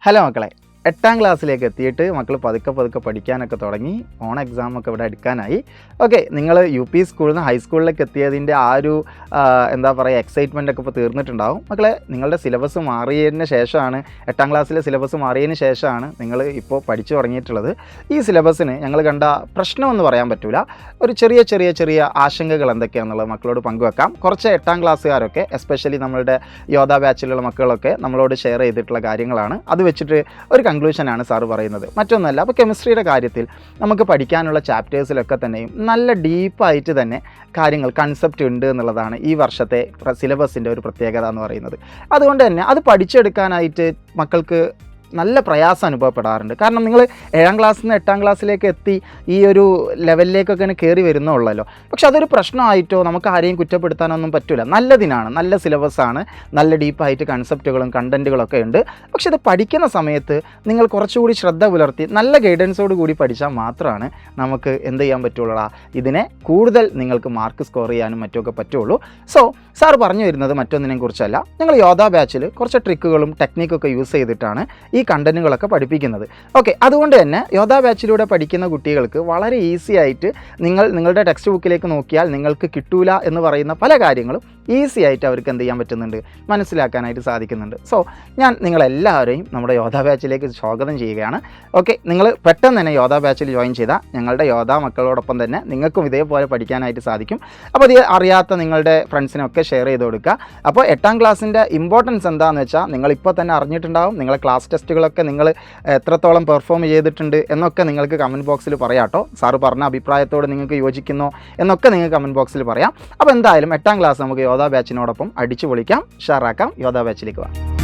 Hello മക്കളെ, 8ാം ക്ലാസ്സിലേക്ക് എത്തിയിട്ട് മക്കൾ പതുക്കെ പഠിക്കാനൊക്കെ തുടങ്ങി. ഓൺ എക്സാമൊക്കെ ഇവിടെ എടുക്കാനായി. ഓക്കെ, നിങ്ങൾ UP സ്കൂളിൽ നിന്ന് ഹൈസ്കൂളിലേക്ക് എത്തിയതിൻ്റെ ആ ഒരു എന്താ പറയുക എക്സൈറ്റ്മെൻ്റ് ഒക്കെ ഇപ്പോൾ തീർന്നിട്ടുണ്ടാവും. മക്കളെ, നിങ്ങളുടെ സിലബസ് മാറിയതിന് ശേഷമാണ് 8ാം ക്ലാസ്സിലെ സിലബസ് മാറിയതിന് ശേഷമാണ് നിങ്ങൾ ഇപ്പോൾ പഠിച്ചു തുടങ്ങിയിട്ടുള്ളത്. ഈ സിലബസിന് ഞങ്ങൾ കണ്ട പ്രശ്നമെന്ന് പറയാൻ പറ്റില്ല, ഒരു ചെറിയ ആശങ്കകൾ എന്തൊക്കെയാണെന്നുള്ളത് മക്കളോട് പങ്കുവെക്കാം. കുറച്ച് 8ാം ക്ലാസ്സുകാരൊക്കെ എസ്പെഷ്യലി നമ്മളുടെ യോധ ബാച്ചിലുള്ള മക്കളൊക്കെ നമ്മളോട് ഷെയർ ചെയ്തിട്ടുള്ള കാര്യങ്ങളാണ്. അത് വെച്ചിട്ട് ഒരു കൺക്ലൂഷനാണ് സാറ് പറയുന്നത്, മറ്റൊന്നല്ല. അപ്പോൾ കെമിസ്ട്രിയുടെ കാര്യത്തിൽ നമുക്ക് പഠിക്കാനുള്ള ചാപ്റ്റേഴ്സിലൊക്കെ തന്നെയും നല്ല ഡീപ്പായിട്ട് തന്നെ കാര്യങ്ങൾ കൺസെപ്റ്റ് ഉണ്ട് എന്നുള്ളതാണ് ഈ വർഷത്തെ സിലബസിൻ്റെ ഒരു പ്രത്യേകത എന്ന് പറയുന്നത്. അതുകൊണ്ട് തന്നെ അത് പഠിച്ചെടുക്കാനായിട്ട് മക്കൾക്ക് നല്ല പ്രയാസം അനുഭവപ്പെടാറുണ്ട്. കാരണം നിങ്ങൾ 7ാം ക്ലാസ്സിൽ നിന്ന് 8ാം ക്ലാസ്സിലേക്ക് എത്തി ഈ ഒരു ലെവലിലേക്കൊക്കെ കയറി വരുന്നുള്ളല്ലോ. പക്ഷെ അതൊരു പ്രശ്നമായിട്ടോ നമുക്ക് ആരെയും കുറ്റപ്പെടുത്താനൊന്നും പറ്റില്ല. നല്ലതിനാണ്, നല്ല സിലബസാണ്, നല്ല ഡീപ്പായിട്ട് കൺസെപ്റ്റുകളും കണ്ടൻറ്റുകളൊക്കെ ഉണ്ട്. പക്ഷെ ഇത് പഠിക്കുന്ന സമയത്ത് നിങ്ങൾ കുറച്ചുകൂടി ശ്രദ്ധ പുലർത്തി നല്ല ഗൈഡൻസോട് കൂടി പഠിച്ചാൽ മാത്രമാണ് നമുക്ക് എന്ത് ചെയ്യാൻ പറ്റുള്ളൂ, ഇതിനെ കൂടുതൽ നിങ്ങൾക്ക് മാർക്ക് സ്കോർ ചെയ്യാനും മറ്റുമൊക്കെ പറ്റുള്ളൂ. സോ സാർ പറഞ്ഞു വരുന്നത് മറ്റൊന്നിനെ കുറിച്ചല്ല, ഞങ്ങൾ യോധ ബാച്ചിൽ കുറച്ച് ട്രിക്കുകളും ടെക്നിക്കൊക്കെ യൂസ് ചെയ്തിട്ടാണ് ഈ കണ്ടന്റുകളൊക്കെ പഠിപ്പിക്കുന്നത്. ഓക്കെ, അതുകൊണ്ട് തന്നെ യോധ ബാച്ചിലൂടെ പഠിക്കുന്ന കുട്ടികൾക്ക് വളരെ ഈസി ആയിട്ട് നിങ്ങളുടെ ടെക്സ്റ്റ് ബുക്കിലേക്ക് നോക്കിയാൽ നിങ്ങൾക്ക് കിട്ടൂല എന്ന് പറയുന്ന പല കാര്യങ്ങളും ഈസി ആയിട്ട് അവർക്ക് എന്ത് ചെയ്യാൻ പറ്റുന്നുണ്ട്, മനസ്സിലാക്കാനായിട്ട് സാധിക്കുന്നുണ്ട്. സോ ഞാൻ നിങ്ങളെല്ലാവരെയും നമ്മുടെ യോധ ബാച്ചിലേക്ക് സ്വാഗതം ചെയ്യുകയാണ്. ഓക്കെ, നിങ്ങൾ പെട്ടെന്ന് തന്നെ യോധ ബാച്ചിൽ ജോയിൻ ചെയ്താൽ ഞങ്ങളുടെ യോധ മക്കളോടൊപ്പം തന്നെ നിങ്ങൾക്കും ഇതേപോലെ പഠിക്കാനായിട്ട് സാധിക്കും. അപ്പോൾ ഇത് അറിയാത്ത നിങ്ങളുടെ ഫ്രണ്ട്സിനൊക്കെ ഷെയർ ചെയ്ത് കൊടുക്കുക. അപ്പോൾ 8ാം ക്ലാസ്സിൻ്റെ ഇമ്പോർട്ടൻസ് എന്താണെന്ന് വെച്ചാൽ നിങ്ങളിപ്പോൾ തന്നെ അറിഞ്ഞിട്ടുണ്ടാവും. നിങ്ങളെ ക്ലാസ് ടെസ്റ്റുകളൊക്കെ നിങ്ങൾ എത്രത്തോളം പെർഫോം ചെയ്തിട്ടുണ്ട് എന്നൊക്കെ നിങ്ങൾക്ക് കമൻറ്റ് ബോക്സിൽ പറയാം കേട്ടോ. സാറ് പറഞ്ഞ അഭിപ്രായത്തോട് നിങ്ങൾക്ക് യോജിക്കുന്നോ എന്നൊക്കെ നിങ്ങൾക്ക് കമൻറ്റ് ബോക്സിൽ പറയാം. അപ്പോൾ എന്തായാലും 8ാം ക്ലാസ് നമുക്ക് യോധ ബാച്ചിനോടൊപ്പം അടിച്ചു പൊളിക്കാം, ഷെയറാക്കാം. യോധ ബാച്ചിലേക്ക് പോകാം.